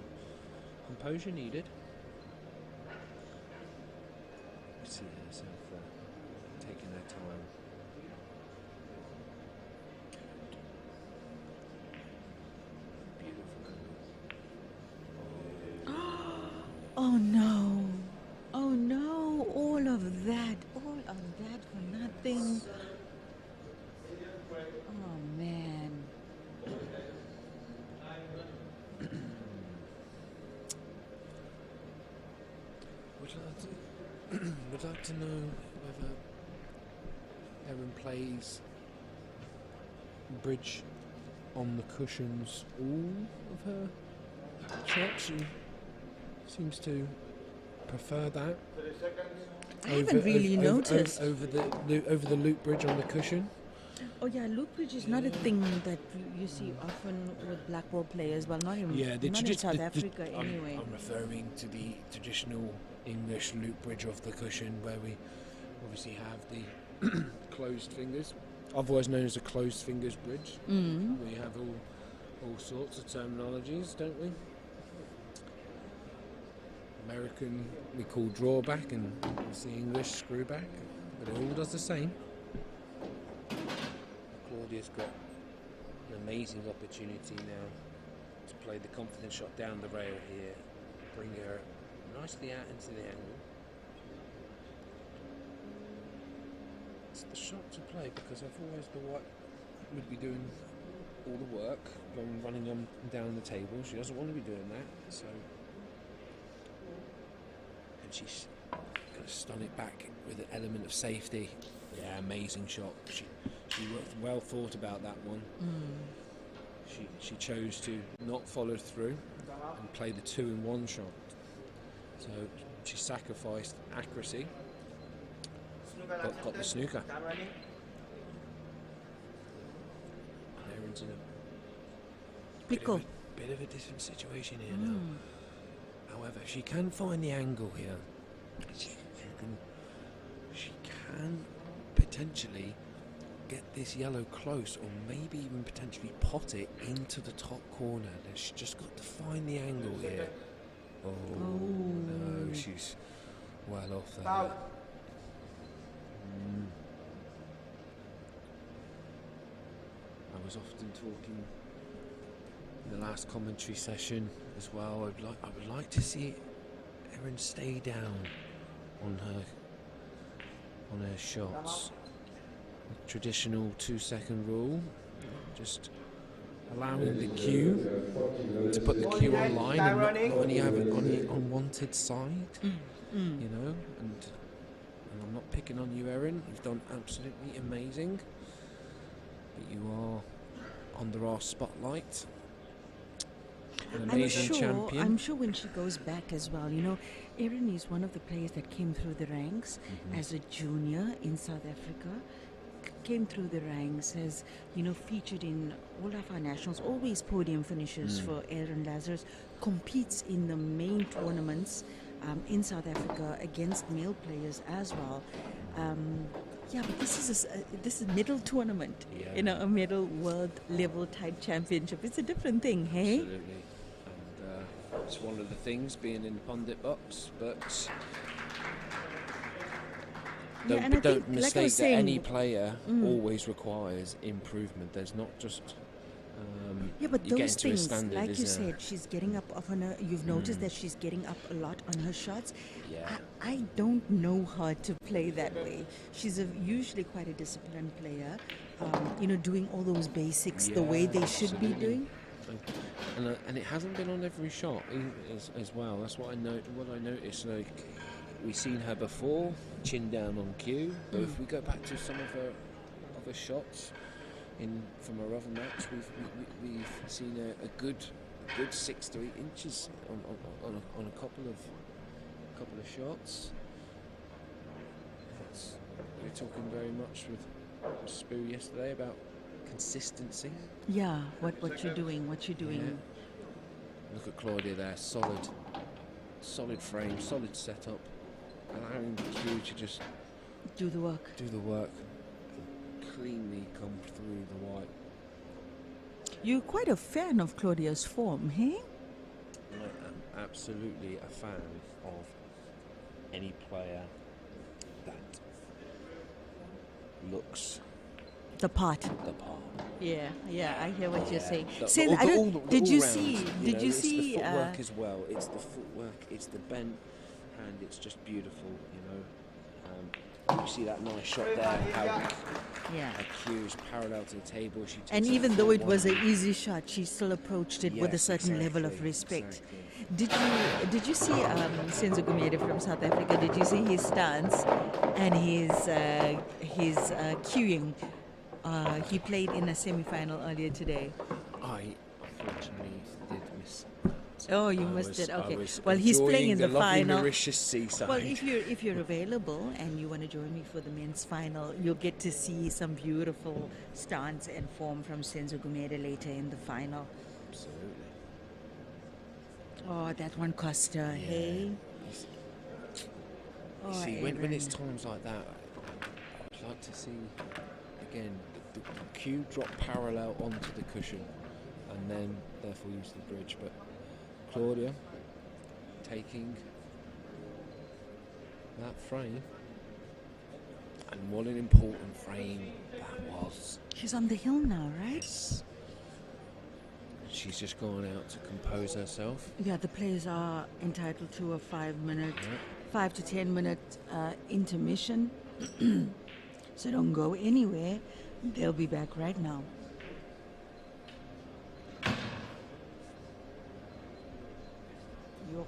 composure needed. You see herself taking her time. Oh no! Oh no! All of that for nothing. Oh man! Would like to know whether Erin plays bridge on the cushions all of her shots. She seems to prefer that. 3 seconds. I haven't really noticed. Over the loop bridge on the cushion. Oh yeah, loop bridge is not a thing that you see often with black ball players. Well, not in South Africa anyway. I'm referring to the traditional English loop bridge off the cushion, where we obviously have the closed fingers, otherwise known as a closed fingers bridge. We have all sorts of terminologies, don't we? American we call drawback, and it's the English screwback, but it all does the same. Claudia's got an amazing opportunity now to play the confident shot down the rail here, bring her nicely out into the angle. It's the shot to play, because otherwise the white would be doing all the work, running them down the table. She doesn't want to be doing that, so. And she's going to stun it back with an element of safety. Yeah, amazing shot. She well thought about that one. She chose to not follow through and play the 2-in-1 shot. So she sacrificed accuracy, but got the snooker. Erin's in a bit of a different situation here now. However, she can find the angle here. She can potentially get this yellow close, or maybe even potentially pot it into the top corner. She's just got to find the angle here. Oh no, she's well off there. I was often talking in the last commentary session as well. I would like to see Erin stay down on her shots. The traditional 2-second rule, just allowing the cue to put the cue online and not only have it on the unwanted side, you know. And I'm not picking on you, Erin. You've done absolutely amazing, but you are under our spotlight. An amazing champion. I'm sure when she goes back as well, you know, Erin is one of the players that came through the ranks as a junior in South Africa, came through the ranks, has, featured in all of our nationals, always podium finishes for Aaron Lazarus, competes in the main tournaments in South Africa against male players as well. But this is a medal tournament, Yeah. a medal world level type championship. It's a different thing, hey? Absolutely. And it's one of the things being in the pundit box, but Yeah, and I don't think, like I mistake was that any saying, player always requires improvement. There's not just yeah, but you get those into a things, standard, like you is a- said, she's getting up on her. You've noticed that she's getting up a lot on her shots. Yeah. I don't know her to play that way. She's usually quite a disciplined player, doing all those basics the way they should be absolutely. doing. And it hasn't been on every shot as well. That's what I noticed. Like, we've seen her before, chin down on cue. But if we go back to some of her other shots from her other match, we've seen a good 6 to 8 inches on a couple of shots. We were talking very much with Spoo yesterday about consistency. Yeah, what you're doing, Yeah. Look at Claudia there, solid frame, solid setup, allowing Q to just do the work. do the work, cleanly come through the white. You're quite a fan of Claudia's form, hey? I am absolutely a fan of any player that looks The part. the part. Yeah, I hear what you're saying. The- Sen, the- I don't- all the- did all you round, see? you know, Did you it's see? the footwork as well. It's the footwork. It's the bent hand. It's just beautiful. You see that nice shot there. How Yeah. Q is parallel to the table. She takes And it even though it was an 4-1. easy shot, she still approached it with a Yes, certain level of exactly, respect. exactly. Did you see Senzo Gumede from South Africa? Did you see his stance and his cueing? He played in a semi-final earlier today. I unfortunately did miss. Oh, you I missed was- it. I Okay. was Well, he's playing in enjoying the lovely final. Mauritius seaside. Well, if you're available and you want to join me for the men's final, you'll get to see some beautiful stance and form from Senzo Gumede later in the final. Absolutely. Oh, that one cost her, hey? You Oh, see, when it's Aaron. times like that, I'd like to see again the cue drop parallel onto the cushion, and then therefore use the bridge. But Claudia taking that frame, and what an important frame that was. She's on the hill now, right? She's just gone out to compose herself. Yeah, the players are entitled to a 5 to 10 minute intermission. So don't go anywhere. They'll be back right now. Yo.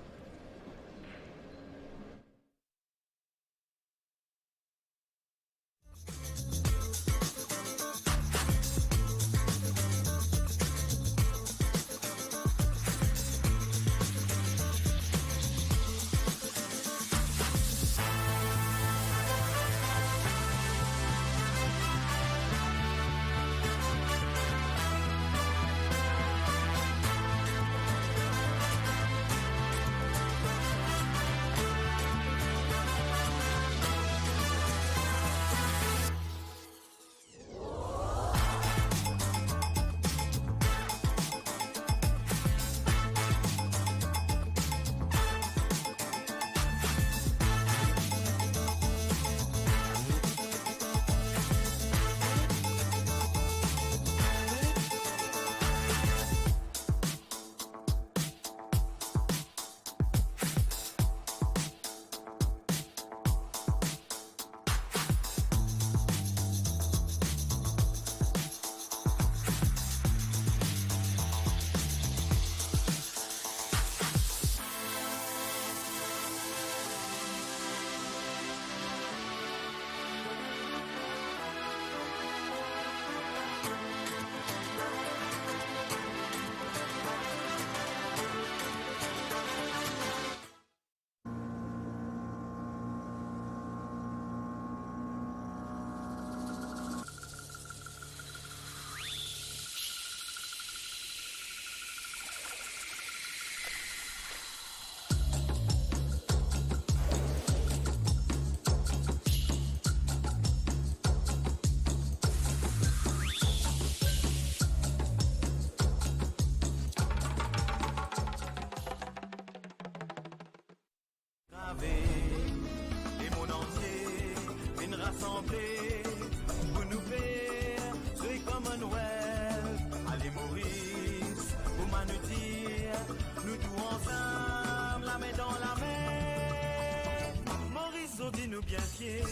nous bien fiers.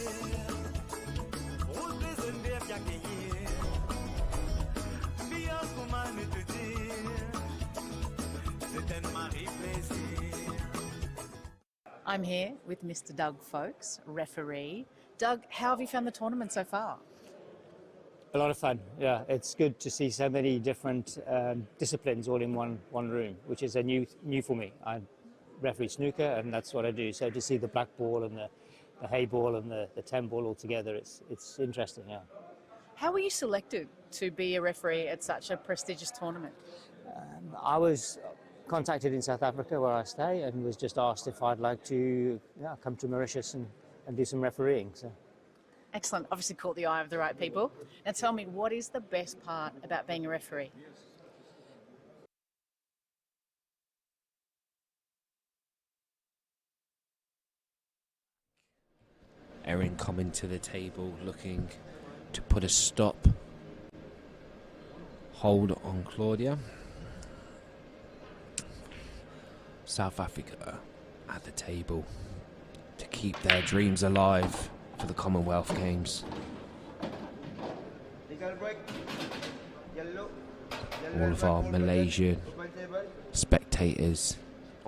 Rose des envers bien cueillir. Bien comment ne te dire. C'est un mari plaisir. I'm here with Mr. Doug Folkes, referee. Doug, how have you found the tournament so far? A lot of fun, yeah. It's good to see so many different disciplines all in one room, which is a new for me. I referee snooker, and that's what I do. So to see the black ball and the hay ball and the 10 ball all together, it's interesting, yeah. How were you selected to be a referee at such a prestigious tournament? I was contacted in South Africa, where I stay, and was just asked if I'd like to come to Mauritius and do some refereeing. So. Excellent. Obviously caught the eye of the right people. Now tell me, what is the best part about being a referee? Erin coming to the table, looking to put a stop. Hold on Claudia. South Africa at the table to keep their dreams alive for the Commonwealth Games. Legal break. Yellow. All of our Malaysian spectators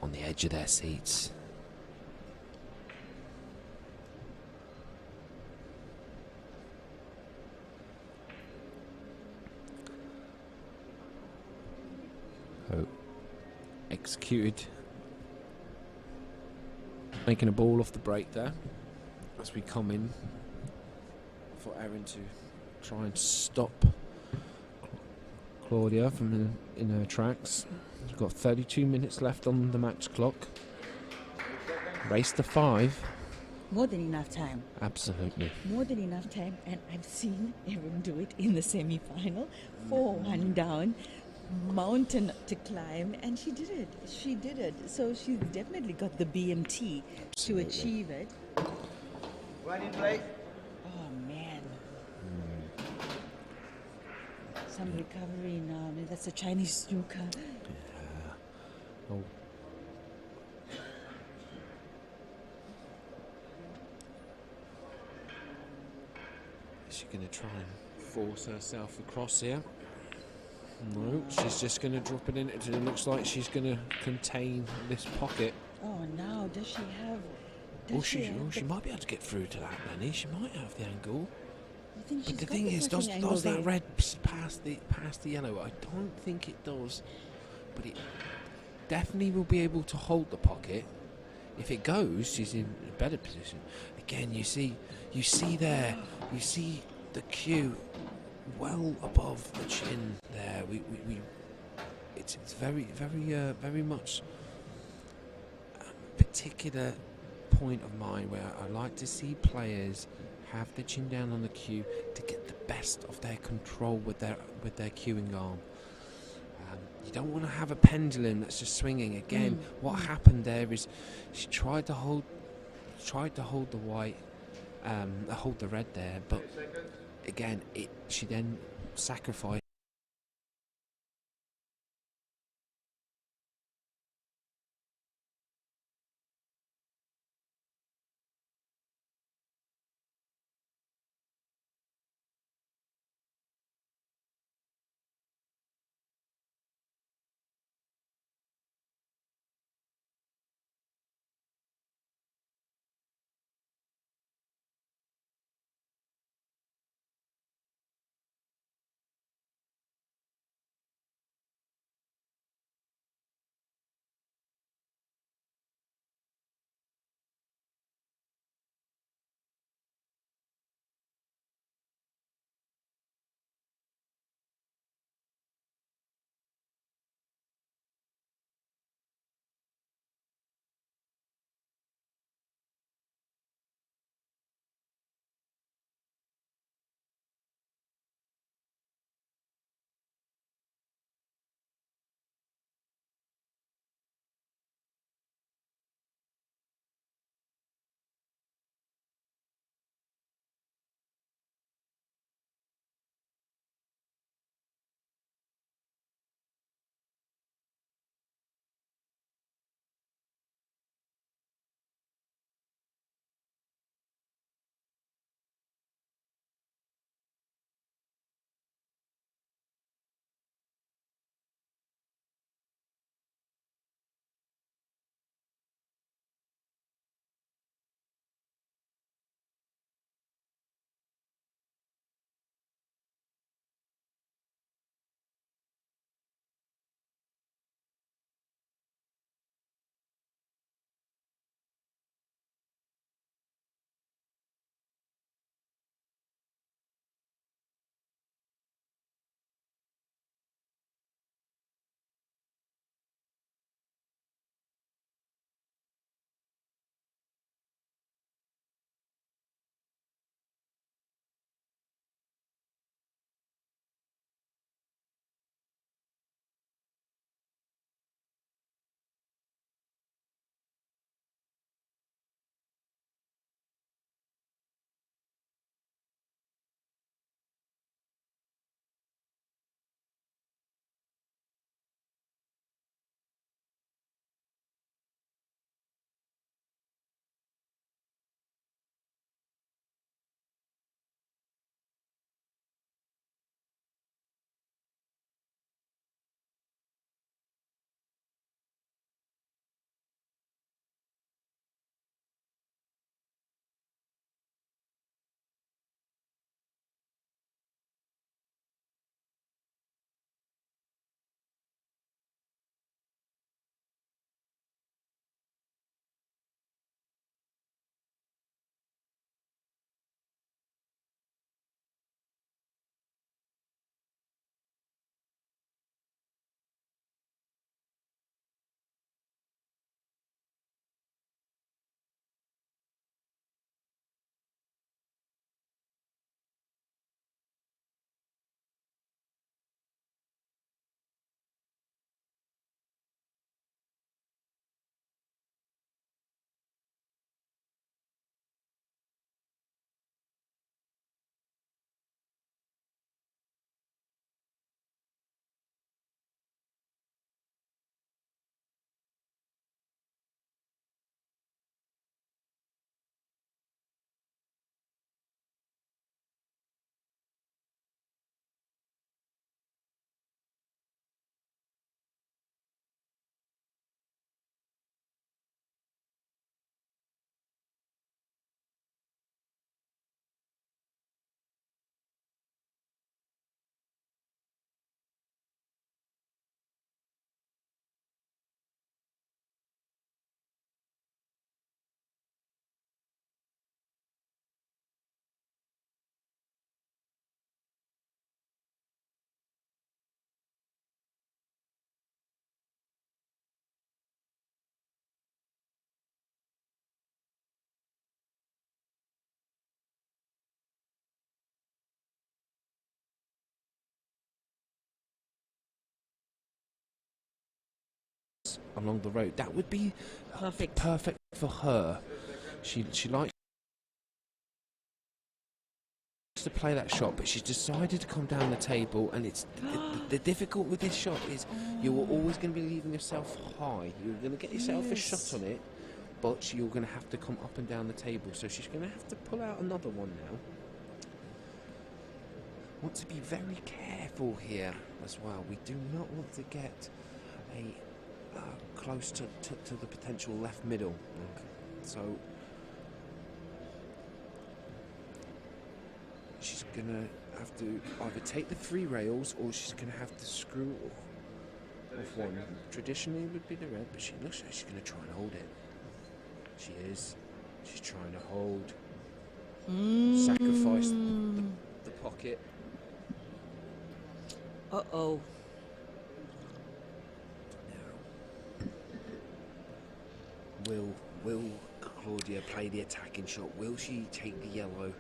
on the edge of their seats. So, executed. Making a ball off the break there as we come in for Erin to try and stop Claudia from in her tracks. We've got 32 minutes left on the match clock. Race to 5. More than enough time. Absolutely. More than enough time, and I've seen Erin do it in the semi-final. 4-1 down, mountain to climb, and she did it. She did it. So she's definitely got the BMT to achieve it. One in play. Oh man. Some recovery now. I mean, that's a Chinese snooker. Oh. Is she going to try and force herself across here? No, she's just going to drop it in. It looks like she's going to contain this pocket. Oh, now does she have? She might be able to get through to that, Lenny. She might have the angle. I think But she's the got thing the is, pushing angle does that there. red past the yellow? I don't think it does. But it definitely will be able to hold the pocket. If it goes, she's in a better position. Again, you see there, you see the cue well above the chin there. It's very much a particular point of mine where I like to see players have the chin down on the cue to get the best of their control with their cueing arm. You don't want to have a pendulum that's just swinging. Again, what happened there is she tried to hold the white, hold the red there, but again, she then sacrificed along the road. That would be Perfect. perfect for her. She likes to play that shot, but she's decided to come down the table, and it's the difficult with this shot is you're always going to be leaving yourself high. You're going to get yourself a shot on it, but you're going to have to come up and down the table. So she's going to have to pull out another one now. Want to be very careful here as well. We do not want to get a close to the potential left middle. So she's gonna have to either take the 3 rails, or she's gonna have to screw off one. Traditionally it would be the red, but she looks like she's gonna try and hold it. She is. She's trying to hold. Sacrifice the pocket. Uh-oh. Will Claudia play the attacking shot? Will she take the yellow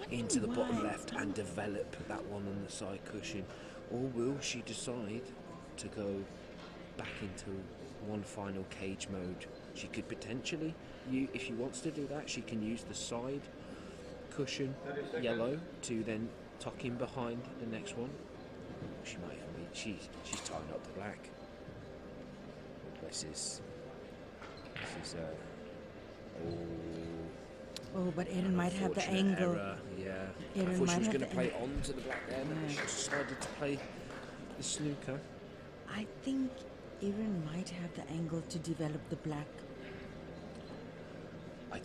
into the bottom left and develop that one on the side cushion? Or will she decide to go back into one final cage mode? She could potentially, if she wants to do that, she can use the side cushion yellow to then tuck in behind the next one. She might even be, she's tying up the black. This is Oh, but Erin might have the unfortunate angle. error. Yeah, Erin I thought might she was have going to the play onto the black there, but she decided to play the snooker. I think Erin might have the angle to develop the black.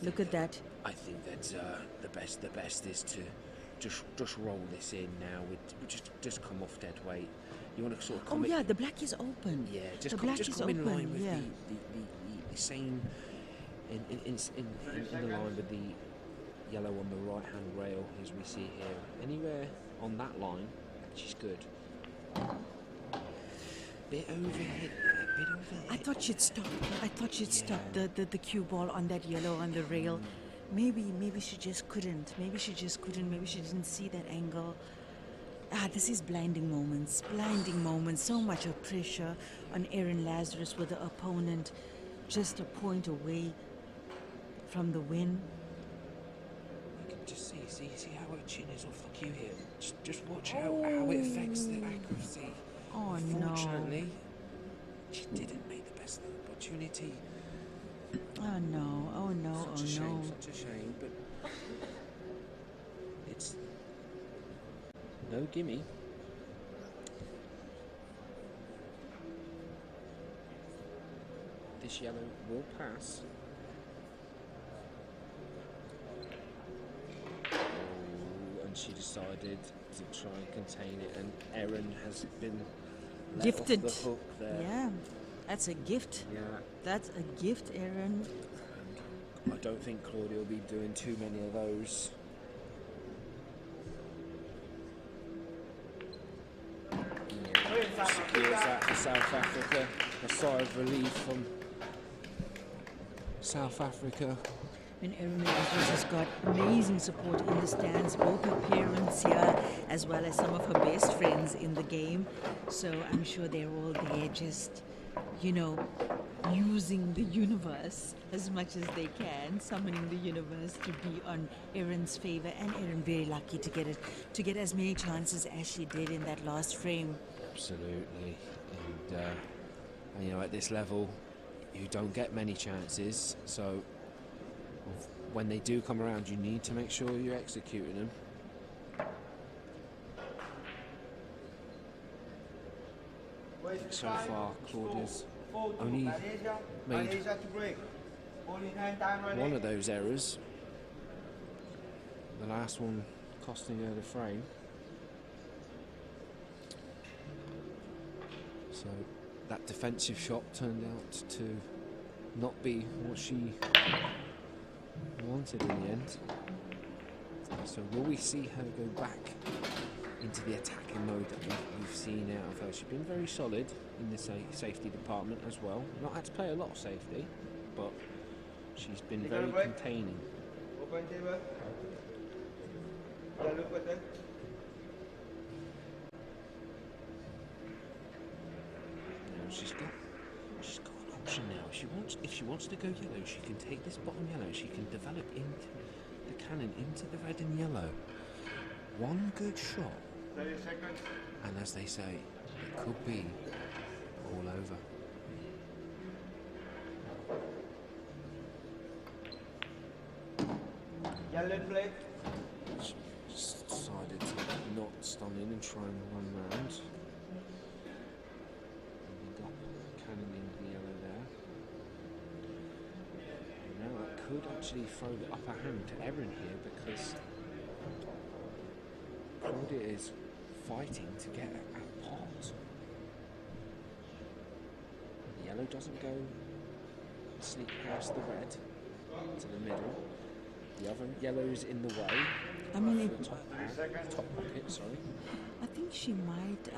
Look at that. I think that the best is to just roll this in now. We just come off dead weight. You want to sort of come Oh yeah, the black is open. Yeah, the just black just is come in open. line with Yeah. the same in the line with the yellow on the right hand rail as we see here. Anywhere on that line, she's good. Bit overhit there, bit overhit. I thought she'd stop. I thought she'd stop the cue ball on that yellow on the rail. Maybe she just couldn't. Maybe she just couldn't. Maybe she didn't see that angle. This is blinding moments. Blinding moments. So much of pressure on Erin Lazarus with the opponent just a point away from the win. You can just see how her chin is off the cue here. Just watch how it affects the accuracy. Oh Unfortunately, she didn't make the best of the opportunity. Oh no. Oh no. Such a shame, no. such a shame, but it's no gimme. This yellow will pass. Oh, and she decided to try and contain it, and Erin has been let Gifted. off the hook there. Yeah. That's a gift. Yeah. That's a gift, Erin. I don't think Claudia will be doing too many of those. Secures that for South Africa. A sigh of relief from South Africa. And Erin Lazarus has got amazing support in the stands, both her parents here as well as some of her best friends in the game. So I'm sure they're all there just, using the universe as much as they can, summoning the universe to be on Erin's favor. And Erin very lucky to get as many chances as she did in that last frame. Absolutely. And at this level, you don't get many chances. So when they do come around, you need to make sure you're executing them. So far, Claudia's only made one of those errors. The last one costing her the frame. So that defensive shot turned out to not be what she wanted in the end. So will we see her go back into the attacking mode that we've seen out of her? She's been very solid in the safety department as well. Not had to play a lot of safety, but she's been very containing. Open table. Yellow button. She's got an option now. If she wants to go yellow, she can take this bottom yellow. She can develop into the cannon into the red and yellow. One good shot, 30 seconds. and as they say, it could be all over. Yellow in play. She just decided to not stun in and try and run round. Ending up cannoning the yellow there. And now that could actually throw the upper hand to Erin here, because Claudia is fighting to get a pot. The yellow doesn't go sneak past the red to the middle. The other yellow's in the way. I mean, For the top pocket, sorry. I think she might,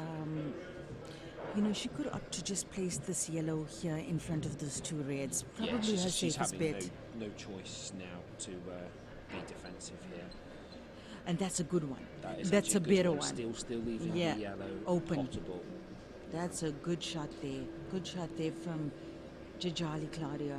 she could opt to just place this yellow here in front of those two reds. Probably her she's safest having bet. no choice now to be defensive here. And that's a good one. That is That's a actually good better one. one. Still leaving Yeah, the yellow open. potable. That's a good shot there. Good shot there from Jajali Claudia.